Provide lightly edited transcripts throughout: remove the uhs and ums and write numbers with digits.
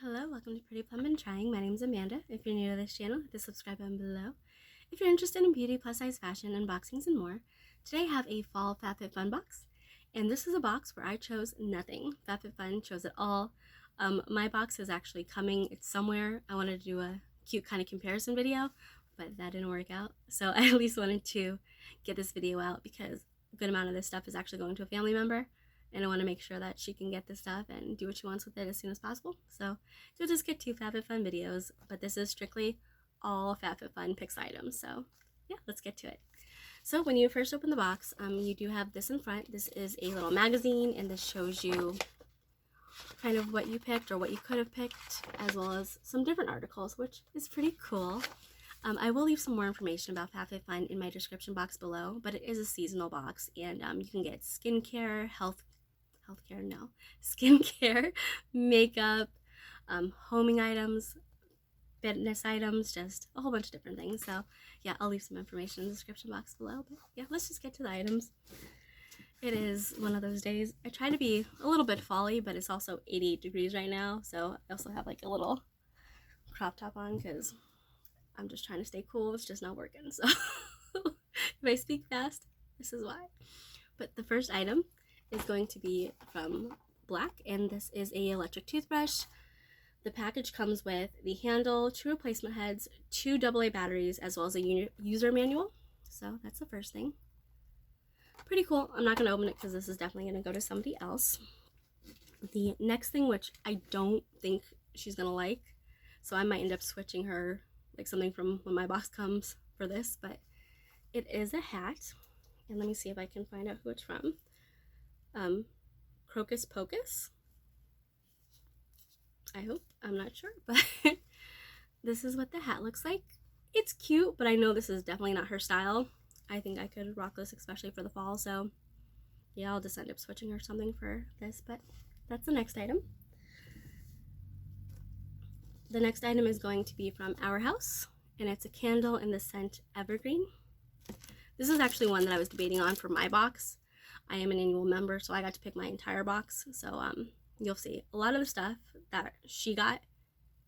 Hello, welcome to Pretty Plum and Trying. My name is Amanda. If you're new to this channel, hit the subscribe button below. If you're interested in beauty, plus size fashion, unboxings, and more, today I have a fall FabFitFun box. And this is a box where I chose nothing. FabFitFun chose it all. My box is actually coming. It's somewhere. I wanted to do a cute kind of comparison video, but that didn't work out. So I at least wanted to get this video out because a good amount of this stuff is actually going to a family member. And I want to make sure that she can get this stuff and do what she wants with it as soon as possible. So you'll just get 2 FabFitFun videos, but this is strictly all FabFitFun Picks items. So yeah, let's get to it. So when you first open the box, you do have this in front. This is a little magazine, and this shows you kind of what you picked or what you could have picked, as well as some different articles, which is pretty cool. I will leave some more information about FabFitFun in my description box below, but it is a seasonal box, and you can get skincare, skincare, makeup, homing items, fitness items, just a whole bunch of different things. So yeah, I'll leave some information in the description box below. But yeah, let's just get to the items. It is one of those days. I try to be a little bit fall-y, but it's also 88 degrees right now. So I also have like a little crop top on because I'm just trying to stay cool. It's just not working. So if I speak fast, this is why. But the first item is going to be from Black, and this is a electric toothbrush. The package comes with the handle, 2 replacement heads, 2 AA batteries, as well as a user manual. So that's the first thing. Pretty cool. I'm not going to open it because this is definitely going to go to somebody else. The next thing, which I don't think she's going to like, so I might end up switching her, like something from when my box comes for this, but it is a hat. And let me see if I can find out who it's from. Crocus Pocus, I hope. I'm not sure, but this is what the hat looks like. It's cute, but I know this is definitely not her style. I think I could rock this, especially for the fall, so yeah, I'll just end up switching her something for this, but that's the next item. The next item is going to be from Our House, and it's a candle in the scent Evergreen. This is actually one that I was debating on for my box. I am an annual member, so I got to pick my entire box. So you'll see a lot of the stuff that she got,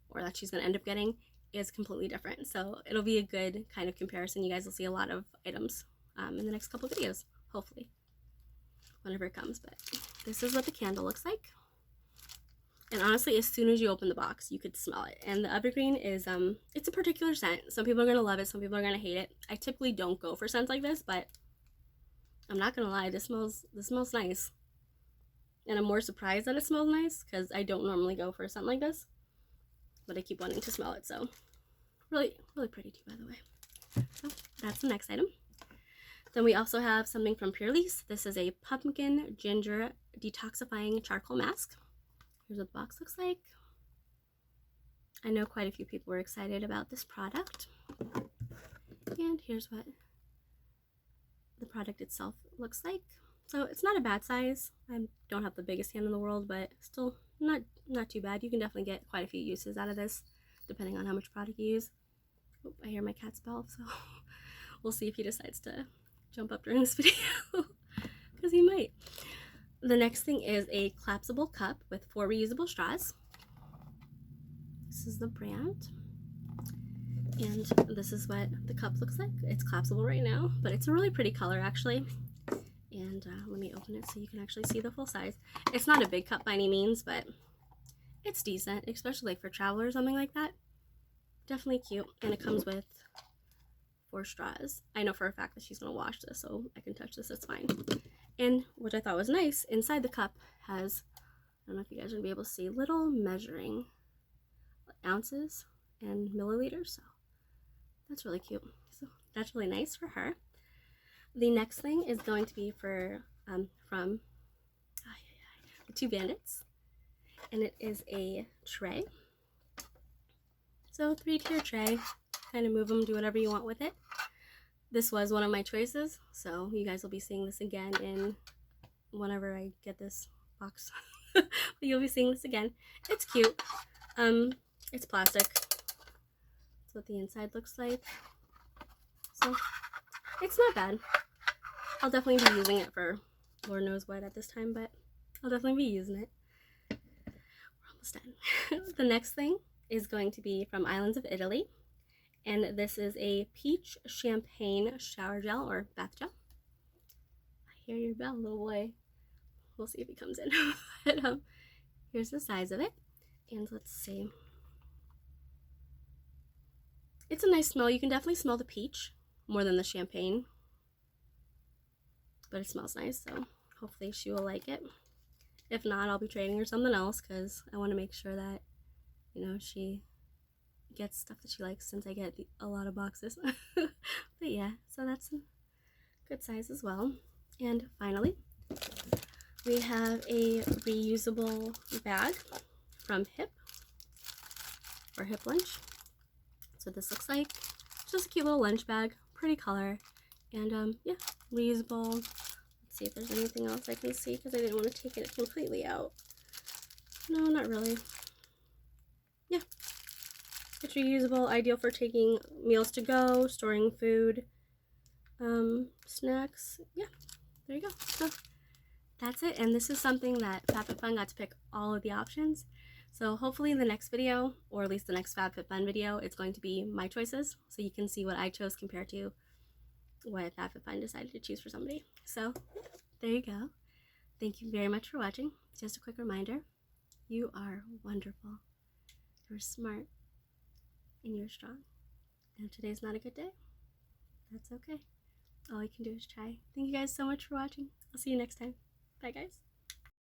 or that she's going to end up getting, is completely different. So it'll be a good kind of comparison. You guys will see a lot of items in the next couple videos, hopefully, whenever it comes. But this is what the candle looks like. And honestly, as soon as you open the box, you could smell it. And the Evergreen is, it's a particular scent. Some people are going to love it. Some people are going to hate it. I typically don't go for scents like this, but I'm not going to lie, this smells nice. And I'm more surprised that it smells nice because I don't normally go for a scent like this. But I keep wanting to smell it, so really, really pretty too, by the way. So that's the next item. Then we also have something from Pure Lease. This is a pumpkin ginger detoxifying charcoal mask. Here's what the box looks like. I know quite a few people were excited about this product. And here's what the product itself looks like. So it's not a bad size. I don't have the biggest hand in the world, but still not too bad. You can definitely get quite a few uses out of this, depending on how much product you use. Oh, I hear my cat's bell, so we'll see if he decides to jump up during this video, because he might. The next thing is a collapsible cup with 4 reusable straws. This is the brand. And this is what the cup looks like. It's collapsible right now, but it's a really pretty color, actually. And let me open it so you can actually see the full size. It's not a big cup by any means, but it's decent, especially like for travel or something like that. Definitely cute. And it comes with 4 straws. I know for a fact that she's going to wash this, so I can touch this, it's fine. And which I thought was nice, inside the cup has, I don't know if you guys are going to be able to see, little measuring ounces and milliliters. So that's really cute. So that's really nice for her. The next thing is going to be for from the 2 Bandits, and it is a tray. So 3-tier tray, kind of move them, do whatever you want with it. This was one of my choices, so you guys will be seeing this again in whenever I get this box. But you'll be seeing this again. It's cute. It's plastic. That's what the inside looks like. So it's not bad. I'll definitely be using it for Lord knows what at this time, but I'll definitely be using it. We're almost done. The next thing is going to be from Islands of Italy, and this is a peach champagne shower gel or bath gel. I hear your bell, little boy. We'll see if he comes in. But here's the size of it, and let's see. It's a nice smell. You can definitely smell the peach more than the champagne, but it smells nice, so hopefully she will like it. If not, I'll be trading her something else because I want to make sure that, you know, she gets stuff that she likes since I get a lot of boxes. But yeah, so that's a good size as well. And finally, we have a reusable bag from Hip or Hip Lunch. That's what this looks like. Just a cute little lunch bag, pretty color, and yeah, reusable. Let's see if there's anything else I can see because I didn't want to take it completely out. No, not really. Yeah, it's reusable, ideal for taking meals to go, storing food, snacks. Yeah, there you go. So that's it, and this is something that FabFitFun got to pick all of the options. So hopefully in the next video, or at least the next FabFitFun video, it's going to be my choices, so you can see what I chose compared to what FabFitFun decided to choose for somebody. So there you go. Thank you very much for watching. Just a quick reminder, you are wonderful, you're smart, and you're strong. And if today's not a good day, that's okay. All you can do is try. Thank you guys so much for watching. I'll see you next time. Bye guys.